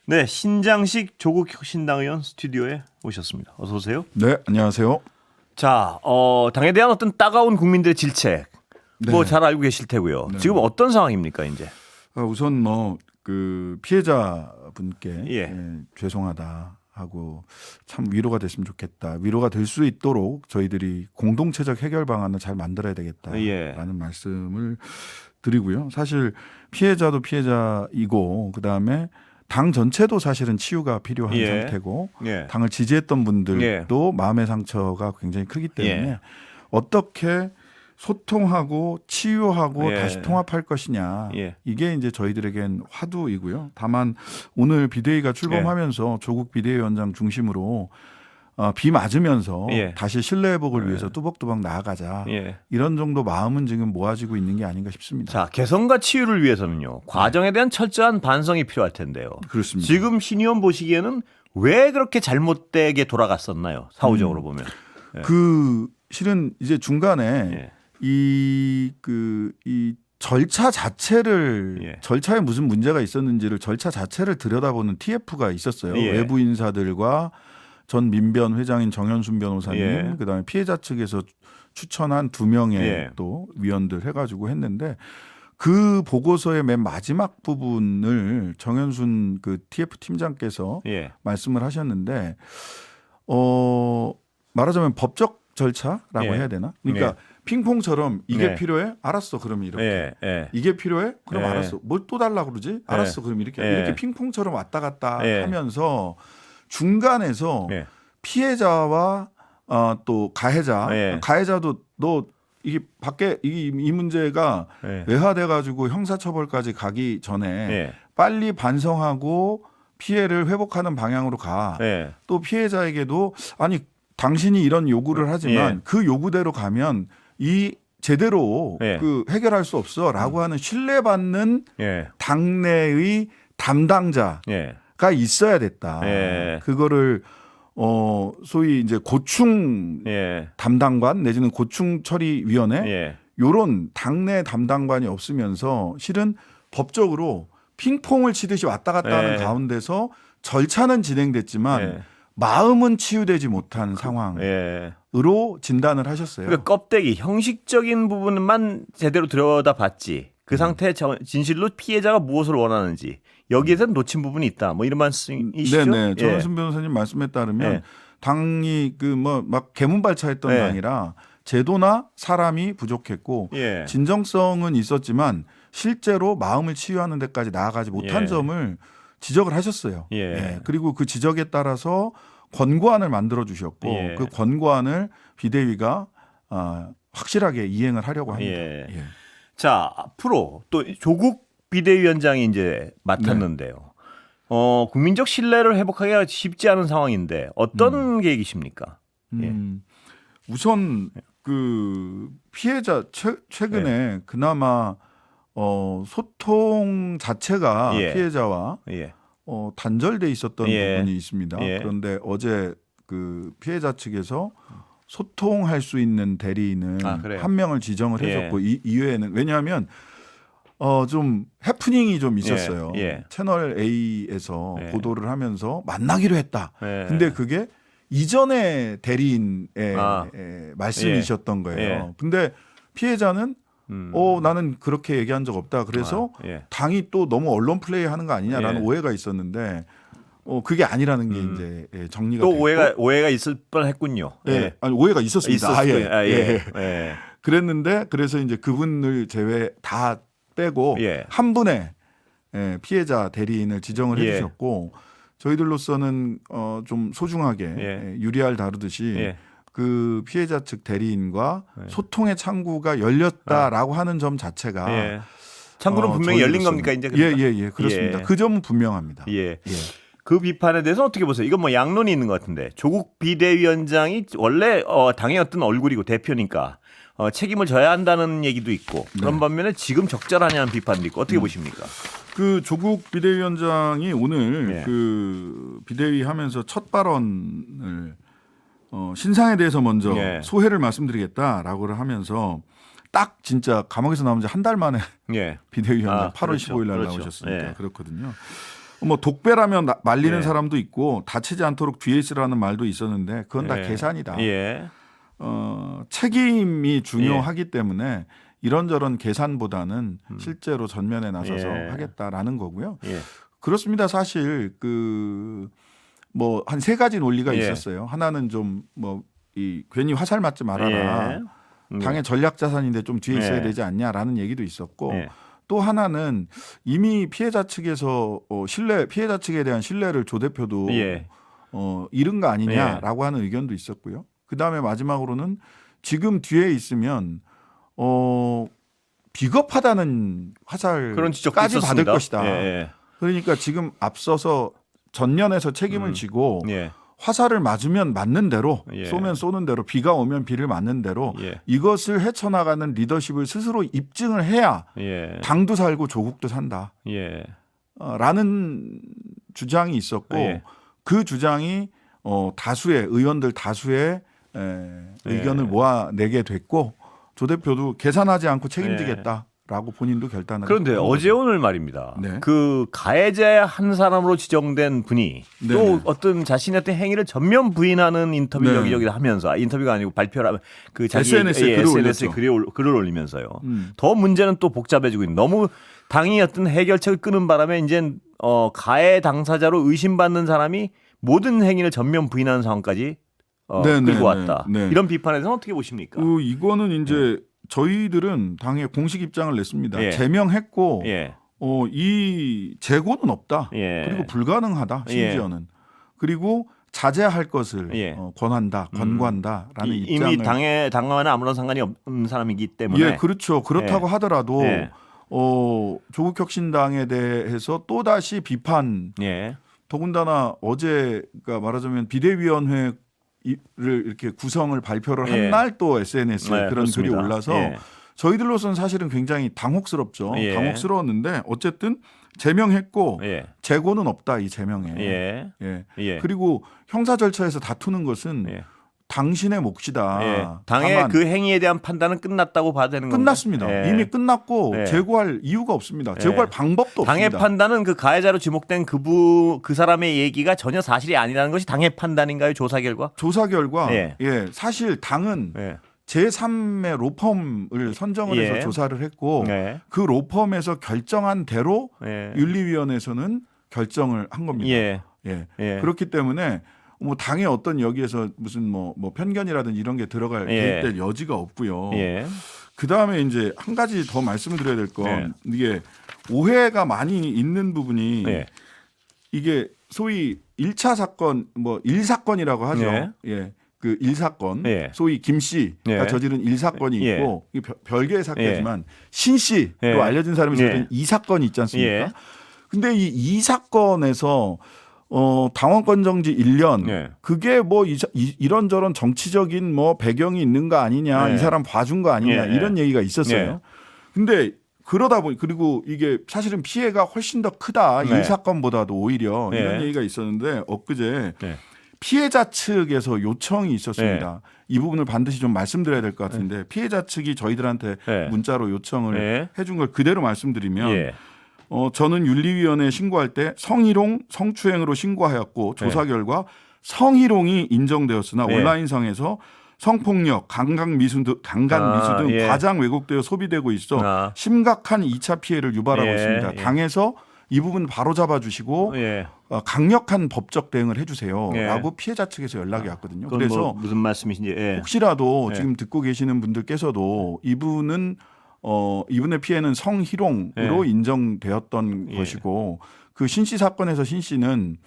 네, 신장식 조국 혁신당 의원 스튜디오에 오셨습니다. 어서 오세요. 네, 안녕하세요. 자, 당에 대한 어떤 따가운 국민들의 질책 뭐 네. 잘 알고 계실 테고요. 네. 지금 어떤 상황입니까, 이제? 우선 뭐 그 피해자분께 예. 죄송하다 하고 참 위로가 됐으면 좋겠다. 위로가 될 수 있도록 저희들이 공동체적 해결 방안을 잘 만들어야 되겠다라는 예. 말씀을 드리고요. 사실 피해자도 피해자이고 그다음에 당 전체도 사실은 치유가 필요한 예. 상태고 예. 당을 지지했던 분들도 마음의 상처가 굉장히 크기 때문에 예. 어떻게 소통하고 치유하고 예. 다시 통합할 것이냐. 예. 이게 이제 저희들에겐 화두이고요. 다만 오늘 비대위가 출범하면서 조국 비대위원장 중심으로 비 맞으면서 예. 다시 신뢰 회복을 위해서 뚜벅뚜벅 나아가자. 예. 이런 정도 마음은 지금 모아지고 있는 게 아닌가 싶습니다. 자, 개선과 치유를 위해서는요. 과정에 대한 철저한 반성이 필요할 텐데요. 그렇습니다. 지금 신 의원 보시기에는 왜 그렇게 잘못되게 돌아갔었나요? 사후적으로 보면. 그 실은 이제 중간에 예. 이 절차 자체를 예. 절차에 무슨 문제가 있었는지를 절차 자체를 들여다보는 TF가 있었어요. 예. 외부 인사들과 전 민변 회장인 정현순 변호사님, 예. 그다음에 피해자 측에서 추천한 2명의 예. 또 위원들 해가지고 했는데 그 보고서의 맨 마지막 부분을 정현순 그 TF 팀장께서 예. 말씀을 하셨는데 말하자면 법적 절차라고 예. 해야 되나? 그러니까 예. 핑퐁처럼 이게 네. 필요해? 알았어. 그러면 이렇게. 예. 예. 이게 필요해? 그럼 예. 알았어. 뭘 또 달라고 그러지? 알았어. 그럼 이렇게. 예. 이렇게 핑퐁처럼 왔다 갔다 예. 하면서 중간에서 예. 피해자와 또 가해자, 예. 가해자도 너 이게 밖에 이 문제가 예. 외화돼 가지고 형사처벌까지 가기 전에 예. 빨리 반성하고 피해를 회복하는 방향으로 가. 예. 또 피해자에게도 아니 당신이 이런 요구를 하지만 예. 그 요구대로 가면 이 제대로 예. 그 해결할 수 없어라고 하는 신뢰받는 예. 당내의 담당자가 예. 있어야 됐다. 예. 그거를 소위 이제 고충 예. 담당관 내지는 고충 처리위원회 예. 요런 당내 담당관이 없으면서 실은 법적으로 핑퐁을 치듯이 왔다 갔다 하는 예. 가운데서 절차는 진행됐지만 예. 마음은 치유되지 못한 상황으로 예. 진단을 하셨어요. 그러니까 껍데기 형식적인 부분만 제대로 들여다봤지 그 상태의 진실로 피해자가 무엇을 원하는지 여기에서는 놓친 부분이 있다. 뭐 이런 말씀이시죠? 네네. 정은순 변호사님 말씀에 따르면 예. 당이 그 뭐 막 개문발차했던 예. 당이라 제도나 사람이 부족했고 예. 진정성은 있었지만 실제로 마음을 치유하는 데까지 나아가지 못한 예. 점을 지적을 하셨어요. 예. 그리고 그 지적에 따라서 권고안을 만들어 주셨고 예. 그 권고안을 비대위가 확실하게 이행을 하려고 합니다. 예. 예. 자, 앞으로 또 조국 비대위원장이 이제 맡았는데요. 국민적 신뢰를 회복하기가 쉽지 않은 상황인데 어떤 계획이십니까? 예. 우선 그 피해자 최근에 그나마 소통 자체가 예. 피해자와 예. 단절돼 있었던 예. 부분이 있습니다. 예. 그런데 어제 그 피해자 측에서 소통할 수 있는 대리인을 그래요? 한 명을 지정을 예. 해줬고 이외에는 왜냐하면 좀 해프닝이 좀 있었어요. 예. 예. 채널 A에서 예. 보도를 하면서 만나기로 했다. 예. 근데 그게 이전의 대리인의 말씀이셨던 거예요. 예. 근데 피해자는 나는 그렇게 얘기한 적 없다. 그래서 예. 당이 또 너무 언론 플레이 하는 거 아니냐라는 예. 오해가 있었는데 그게 아니라는 게 이제 정리가 또 됐고. 오해가 있을 뻔했군요. 예. 아니, 오해가 있었습니다. 있었어요. 아예. 예. 그랬는데 그래서 이제 그분을 제외 다 빼고 예. 한 분의 피해자 대리인을 지정을 예. 해주셨고 저희들로서는 좀 소중하게 예. 유리알 다루듯이 예. 그 피해자 측 대리인과 예. 소통의 창구가 열렸다라고 하는 점 자체가 예. 창구는 분명히 열린 저희로서는- 겁니까 이제? 그러니까? 예, 그렇습니다. 예. 그 점은 분명합니다. 예. 그 비판에 대해서 어떻게 보세요? 이건 뭐 양론이 있는 것 같은데 조국 비대위원장이 원래 당의 어떤 얼굴이고 대표니까 책임을 져야 한다는 얘기도 있고 그런 반면에 지금 적절하냐는 비판도 있고 어떻게 보십니까? 그 조국 비대위원장이 오늘 예. 그 비대위 하면서 첫 발언을 신상에 대해서 먼저 예. 소회를 말씀드리겠다라고 하면서 딱 진짜 감옥에서 나온 지 한 달 만에 예. 비대위원장 8월 그렇죠. 15일 날 그렇죠. 나오셨으니까 예. 그렇거든요. 뭐 독배라면 말리는 예. 사람도 있고 다치지 않도록 뒤에 있으라는 말도 있었는데 그건 다 예. 계산이다. 예. 책임이 중요하기 때문에 이런저런 계산보다는 실제로 전면에 나서서 예. 하겠다라는 거고요. 예. 그렇습니다. 사실 뭐 한 세 가지 논리가 예. 있었어요. 하나는 좀 뭐 이 괜히 화살 맞지 말아라. 예. 당의 전략 자산인데 좀 뒤에 있어야 예. 되지 않냐라는 얘기도 있었고 예. 또 하나는 이미 피해자 측에서 피해자 측에 대한 신뢰를 조 대표도 예. 잃은 거 아니냐라고 하는 의견도 있었고요. 그 다음에 마지막으로는 지금 뒤에 있으면 비겁하다는 그런 지적도 화살까지 받을 있었습니다. 것이다. 예. 그러니까 지금 앞서서 전면에서 책임을 지고 예. 화살을 맞으면 맞는 대로 예. 쏘면 쏘는 대로 비가 오면 비를 맞는 대로 예. 이것을 헤쳐나가는 리더십을 스스로 입증을 해야 예. 당도 살고 조국도 산다. 예. 라는 주장이 있었고 예. 그 주장이 다수의 의원들 다수의 의견을 모아내게 됐고 조 대표도 계산하지 않고 책임지겠다라고 본인도 결단을 그런데 했고. 어제 오늘 말입니다. 네. 그 가해자의 한 사람으로 지정된 분이 또 네네. 어떤 자신의 어떤 행위를 전면 부인하는 인터뷰 네. 여기저기 하면서 인터뷰가 아니고 발표를 하면 그 자기 SNS에 글을 SNS에 올렸죠. 글을 올리면서요. 더 문제는 또 복잡해지고 있는 너무 당이 어떤 해결책을 끄는 바람에 이제 가해 당사자로 의심받는 사람이 모든 행위를 전면 부인하는 상황까지 끌고 왔다. 네. 이런 비판에 대해서는 어떻게 보십니까? 이거는 이제 저희들은 당의 공식 입장을 냈습니다. 예. 제명했고 예. 이 재고는 없다. 예. 그리고 불가능하다. 심지어는. 그리고 자제할 것을 예. 권고한다라는 입장을 이미 당과는 아무런 상관이 없는 사람이기 때문에 예, 그렇죠. 그렇다고 예. 하더라도 예. 조국혁신당에 대해서 또 다시 비판. 예. 더군다나 어제가 말하자면 비대위원회를 이렇게 구성을 발표를 한 예. 날 또 SNS에 네, 그런 그렇습니다. 글이 올라서 예. 저희들로서는 사실은 굉장히 당혹스럽죠. 예. 당혹스러웠는데 어쨌든 제명했고 예. 재고는 없다 이 제명에. 예. 예. 예. 그리고 형사 절차에서 다투는 것은 예. 당신의 몫이다. 예. 당의 다만 그 행위에 대한 판단은 끝났다고 봐야 되는 겁니다. 끝났습니다. 예. 이미 끝났고 예. 제고할 이유가 없습니다. 제고할 예. 방법도 당의 없습니다. 판단은 그 가해자로 지목된 그 사람의 얘기가 전혀 사실이 아니라는 것이 당의 판단인가요? 조사 결과? 조사 결과 예. 사실 당은 예. 제3의 로펌을 선정을 해서 예. 조사를 했고 예. 그 로펌에서 결정한 대로 예. 윤리위원회에서는 결정을 한 겁니다. 예. 예. 예. 그렇기 때문에 뭐 당의 어떤 여기에서 무슨 뭐 편견이라든지 이런 게 들어갈 예. 개입될 여지가 없고요. 예. 그 다음에 이제 한 가지 더 말씀을 드려야 될 건 예. 이게 오해가 많이 있는 부분이 예. 이게 소위 1차 사건 뭐 1사건이라고 하죠. 예. 예. 그 1사건 예. 소위 김 씨가 예. 저지른 1사건이 예. 있고 이게 별개의 사건이지만 신 씨로 예. 알려진 사람이 저지른 예. 2사건이 있지 않습니까? 예. 근데 이 사건에서 당원권 정지 1년 예. 그게 뭐 이런저런 정치적인 뭐 배경이 있는 거 아니냐 예. 이 사람 봐준 거 아니냐 예. 이런 얘기가 있었어요. 예. 근데 그러다 보니 그리고 이게 사실은 피해가 훨씬 더 크다 네. 이 사건보다도 오히려 예. 이런 얘기가 있었는데 엊그제 예. 피해자 측에서 요청이 있었습니다. 이 부분을 반드시 좀 말씀드려야 될 것 같은데 피해자 측이 저희들한테 예. 문자로 요청을 예. 해준 걸 그대로 말씀드리면 예. 저는 윤리위원회에 신고할 때 성희롱, 성추행으로 신고하였고 조사 결과 성희롱이 인정되었으나 예. 온라인상에서 성폭력, 강간미수 등 예. 과장 왜곡되어 소비되고 있어 심각한 2차 피해를 유발하고 예. 있습니다. 예. 당에서 이 부분 바로 잡아주시고 예. 강력한 법적 대응을 해주세요. 예. 라고 피해자 측에서 연락이 왔거든요. 그건 그래서 뭐 무슨 말씀이신지. 예. 혹시라도 예. 지금 듣고 계시는 분들께서도 이분의 피해는 성희롱으로 예. 인정되었던 예. 것이고 그 신씨 사건에서 신 씨는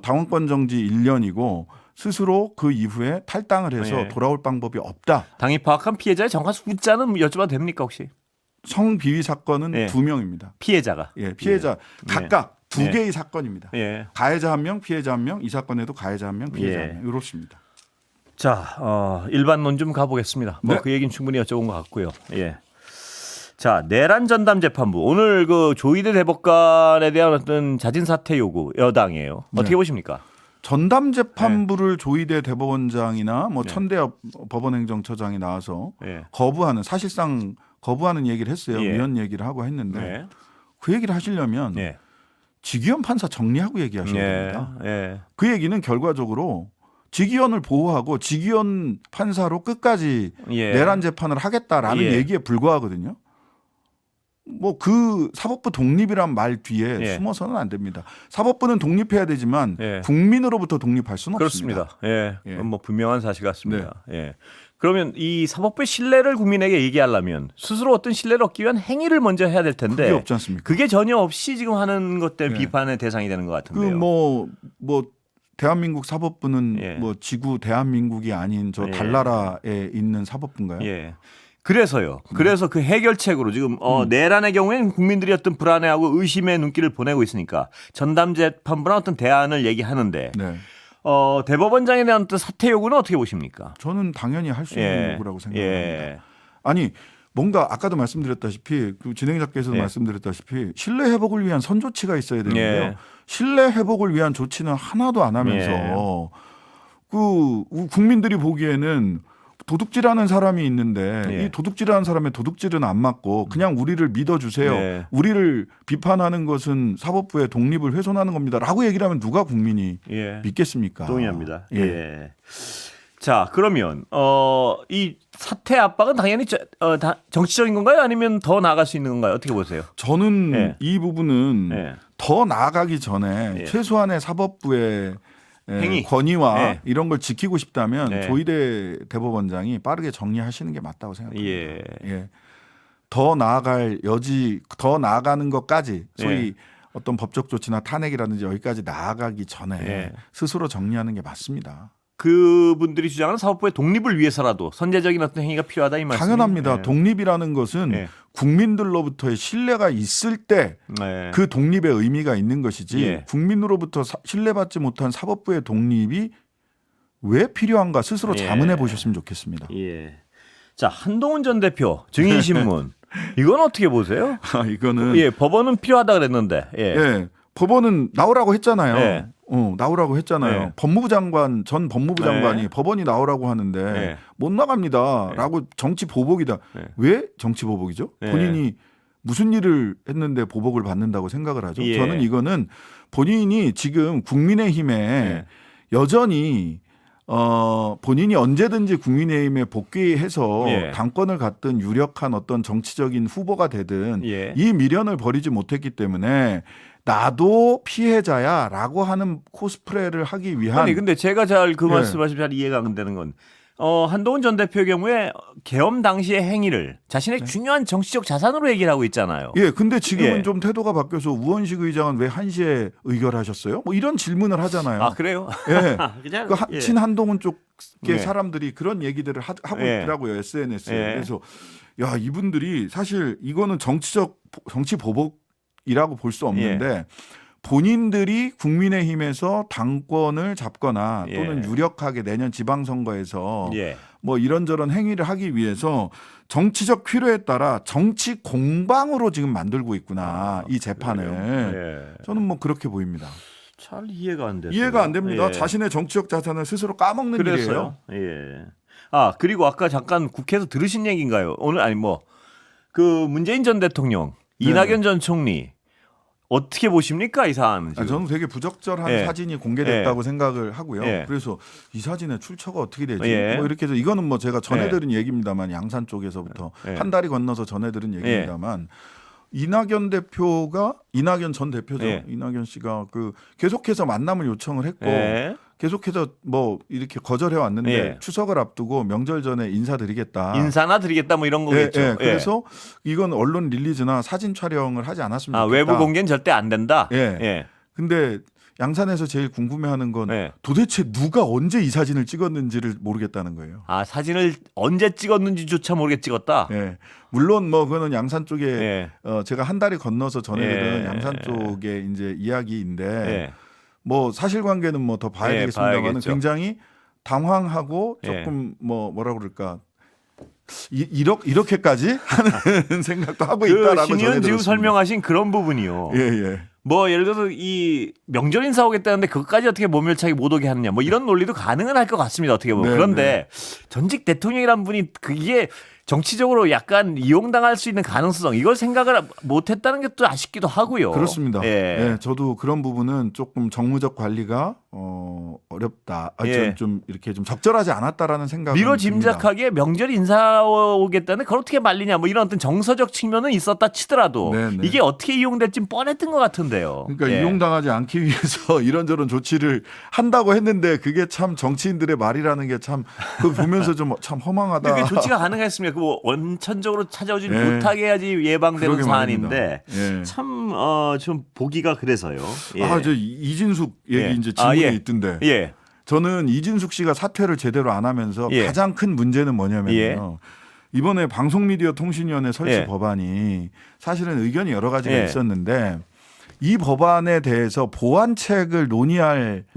당원권 정지 1년이고 스스로 그 이후에 탈당을 해서 예. 돌아올 방법이 없다. 당이 파악한 피해자의 정확한 숫자는 여쭤봐도 됩니까 혹시? 성비위 사건은 예. 2명입니다. 피해자가. 예, 피해자 각각 두 개의 사건입니다. 예. 가해자 1명, 피해자 1명, 이 사건에도 가해자 1명, 피해자 예. 1명 이렇습니다. 자, 일반론 좀 가보겠습니다. 뭐 네. 그 얘기는 충분히 여쭤본 것 같고요. 예. 자, 내란 전담 재판부 오늘 그 조희대 대법관에 대한 어떤 자진 사퇴 요구 여당이에요. 어떻게 네. 보십니까? 전담 재판부를 조희대 대법원장이나 뭐 네. 천대엽 법원행정처장이 나와서 예. 사실상 거부하는 얘기를 했어요. 예. 위헌 얘기를 하고 했는데 네. 그 얘기를 하시려면 예. 직위원 판사 정리하고 얘기하셔야 됩니다. 예. 그 얘기는 결과적으로 직위원을 보호하고 직위원 판사로 끝까지 예. 내란 재판을 하겠다라는 예. 얘기에 불과하거든요. 뭐 그 사법부 독립이란 말 뒤에 예. 숨어서는 안 됩니다. 사법부는 독립해야 되지만 예. 국민으로부터 독립할 수는 그렇습니다. 없습니다. 예. 예. 그건 뭐 분명한 사실 같습니다. 예. 그러면 이 사법부의 신뢰를 국민에게 얘기하려면 스스로 어떤 신뢰를 얻기 위한 행위를 먼저 해야 될 텐데 그게 없지 않습니까? 그게 전혀 없이 지금 하는 것 때문에 예. 비판의 대상이 되는 것 같은데요. 그 뭐 대한민국 사법부는 예. 뭐 지구 대한민국이 아닌 저 예. 달나라에 있는 사법부인가요? 예. 그래서요. 그래서 그 해결책으로 지금 내란의 경우에는 국민들이 어떤 불안해하고 의심의 눈길을 보내고 있으니까 전담재판부나 어떤 대안을 얘기하는데 네. 대법원장에 대한 어떤 사퇴 요구는 어떻게 보십니까? 저는 당연히 할 수 있는 요구라고 생각합니다. 예. 아니 뭔가 아까도 말씀드렸다시피 그 진행자께서도 예. 말씀드렸다시피 신뢰 회복을 위한 선조치가 있어야 되는데요. 예. 신뢰 회복을 위한 조치는 하나도 안 하면서 예. 그 국민들이 보기에는 도둑질하는 사람이 있는데 예. 이 도둑질하는 사람의 도둑질은 안 맞고 그냥 우리를 믿어주세요. 예. 우리를 비판하는 것은 사법부의 독립을 훼손하는 겁니다라고 얘기를 하면 누가 국민이 예. 믿겠습니까? 동의합니다. 예. 예. 자, 그러면 이 사퇴 압박은 당연히 정치적인 건가요? 아니면 더 나아갈 수 있는 건가요? 어떻게 보세요? 저는 예. 이 부분은 예. 더 나아가기 전에 예. 최소한의 사법부의 행위. 권위와 예. 이런 걸 지키고 싶다면 예. 조희대 대법원장이 빠르게 정리하시는 게 맞다고 생각합니다. 예. 예. 더 나아갈 여지, 더 나아가는 것까지 소위 예. 어떤 법적 조치나 탄핵이라든지 여기까지 나아가기 전에 예. 스스로 정리하는 게 맞습니다. 그분들이 주장하는 사법부의 독립을 위해서라도 선제적인 어떤 행위가 필요하다 이 말씀이에요. 당연합니다. 예. 독립이라는 것은 예. 국민들로부터의 신뢰가 있을 때 네. 그 독립의 의미가 있는 것이지 예. 국민으로부터 신뢰받지 못한 사법부의 독립이 왜 필요한가 스스로 예. 자문해 보셨으면 좋겠습니다. 예. 자, 한동훈 전 대표 증인신문 이건 어떻게 보세요? 이거는 예, 법원은 필요하다 그랬는데. 예. 예, 법원은 나오라고 했잖아요. 예. 나오라고 했잖아요. 예. 법무부 장관 전 법무부 장관이 예. 법원이 나오라고 하는데 예. 못 나갑니다라고 정치 보복이다. 예. 왜 정치 보복이죠? 예. 본인이 무슨 일을 했는데 보복을 받는다고 생각을 하죠. 예. 저는 이거는 본인이 지금 국민의힘에 예. 여전히 본인이 언제든지 국민의힘에 복귀해서 예. 당권을 갖든 유력한 어떤 정치적인 후보가 되든 예. 이 미련을 버리지 못했기 때문에 나도 피해자야라고 하는 코스프레를 하기 위한 아니 근데 제가 잘 그 예. 말씀하신 잘 이해가 안 되는 건 한동훈 전 대표의 경우에 계엄 당시의 행위를 자신의 중요한 정치적 자산으로 얘기를 하고 있잖아요. 예, 근데 지금은 예. 좀 태도가 바뀌어서 우원식 의장은 왜 1시에 의결하셨어요? 뭐 이런 질문을 하잖아요. 아 그래요? 예. 그냥 그 친한동훈 쪽의 예. 사람들이 그런 얘기들을 하고 예. 있더라고요 SNS에. 예. 그래서 야 이분들이 사실 이거는 정치 보복이라고 볼 수 없는데 본인들이 국민의힘에서 당권을 잡거나 또는 예. 유력하게 내년 지방선거에서 예. 뭐 이런저런 행위를 하기 위해서 정치적 필요에 따라 정치 공방으로 지금 만들고 있구나 이 재판을. 예. 저는 뭐 그렇게 보입니다. 잘 이해가 안 돼요. 이해가 안 됩니다. 예. 자신의 정치적 자산을 스스로 까먹는 일이에요. 그랬어요. 예. 아 그리고 아까 잠깐 국회에서 들으신 얘기인가요? 오늘 아니 뭐 그 문재인 전 대통령, 이낙연 전 총리 어떻게 보십니까 이 사안은 지금? 저는 되게 부적절한 예. 사진이 공개됐다고 생각을 하고요. 예. 그래서 이 사진의 출처가 어떻게 되지? 예. 뭐 이렇게 해서 이거는 뭐 제가 전해들은 얘기입니다만 양산 쪽에서부터 예. 한 다리 건너서 전해들은 얘기입니다만 이낙연 전 대표죠. 예. 이낙연 씨가 그 계속해서 만남을 요청을 했고 예. 계속해서 뭐 이렇게 거절해 왔는데 예. 추석을 앞두고 명절 전에 인사드리겠다. 인사나 드리겠다 뭐 이런 거겠죠. 예. 그래서 이건 언론 릴리즈나 사진 촬영을 하지 않았으면 아, 좋겠다. 외부 공개는 절대 안 된다. 예. 예. 근데 양산에서 제일 궁금해하는 건 예. 도대체 누가 언제 이 사진을 찍었는지를 모르겠다는 거예요. 아 사진을 언제 찍었는지조차 모르게 찍었다. 예. 물론 뭐 그거는 양산 쪽에 예. 제가 한 다리 건너서 전해드린 예. 양산 쪽에 이제 이야기인데 예. 뭐 사실관계는 뭐 더 봐야 예, 되겠습니다만 봐야겠죠. 굉장히 당황하고 예. 조금 뭐라 그럴까 이렇게까지 하는 생각도 하고 있다라고 그 신의원 지금 전해드렸습니다. 설명하신 그런 부분이요. 예. 뭐 예를 들어서 이 명절 인사 오겠다는데 그것까지 어떻게 모멸차게 못 오게 하느냐 뭐 이런 논리도 가능은 할 것 같습니다. 어떻게 보면. 네, 그런데 전직 대통령이란 분이 그게 정치적으로 약간 이용당할 수 있는 가능성 이걸 생각을 못했다는 게 또 아쉽기도 하고요. 그렇습니다. 예. 저도 그런 부분은 조금 정무적 관리가 어렵다. 예. 좀 이렇게 좀 적절하지 않았다라는 생각이 미뤄 짐작하기에 명절 인사 오겠다는 그걸 어떻게 말리냐 뭐 이런 어떤 정서적 측면은 있었다 치더라도 네네. 이게 어떻게 이용될지 뻔했던 것 같은데요. 그러니까 예. 이용당하지 않기 위해서 이런저런 조치를 한다고 했는데 그게 참 정치인들의 말이라는 게 참 그 보면서 좀 참 허망하다. 그게 조치가 가능했습니까? 그 원천적으로 찾아오지 예. 못하게 해야지 예방되는 그러게 사안인데 말입니다. 예. 참 좀 보기가 그래서요. 예. 저 이진숙 얘기 예. 이제 질문이 예. 있던데. 예. 저는 이진숙 씨가 사퇴를 제대로 안 하면서 예. 가장 큰 문제는 뭐냐면요. 예. 이번에 방송미디어통신위원회 설치 예. 법안이 사실은 의견이 여러 가지가 예. 있었는데 이 법안에 대해서 보완책을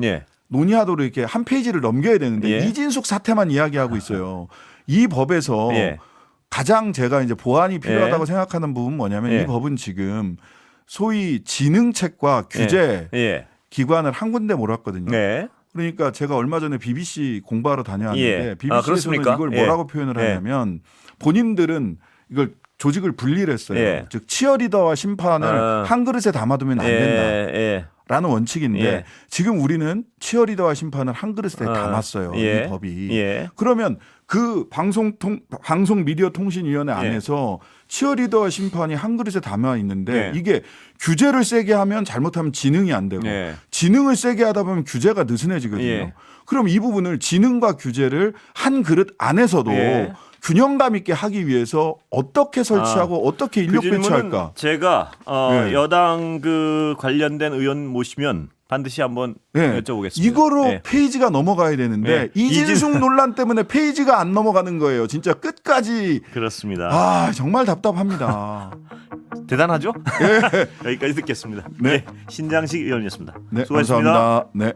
예. 논의하도록 이렇게 한 페이지를 넘겨야 되는데 예. 이진숙 사태만 이야기하고 있어요. 이 법에서 예. 가장 제가 이제 보완이 필요하다고 예. 생각하는 부분은 뭐냐면 예. 이 법은 지금 소위 지능책과 규제 예. 기관을 한 군데 몰았거든요. 네. 그러니까 제가 얼마 전에 BBC 공부하러 다녀왔는데 예. BBC에서는 그렇습니까? 이걸 예. 뭐라고 표현을 예. 하냐면 본인들은 이걸 조직을 분리를 했어요. 예. 즉 치어리더와 심판을 한 그릇에 담아두면 안 된다. 예. 라는 원칙인데 예. 지금 우리는 치어리더와 심판을 한 그릇에 담았어요. 예. 이 법이. 예. 그러면 그 방송미디어통신위원회 안에서 치어리더와 심판이 한 그릇에 담아 있는데 예. 이게 규제를 세게 하면 잘못하면 지능이 안 되고 예. 지능을 세게 하다 보면 규제가 느슨해지거든요. 예. 그럼 이 부분을 지능과 규제를 한 그릇 안에서도 예. 균형감 있게 하기 위해서 어떻게 설치하고 어떻게 인력 그 질문은 배치할까? 제가 예. 여당 그 관련된 의원 모시면 반드시 한번 네. 여쭤보겠습니다. 이거로 예. 페이지가 넘어가야 되는데 네. 이진숙 논란 때문에 페이지가 안 넘어가는 거예요. 진짜 끝까지. 그렇습니다. 정말 답답합니다. 대단하죠? 여기까지 듣겠습니다. 네. 신장식 의원이었습니다. 네, 수고하셨습니다. 감사합니다. 네.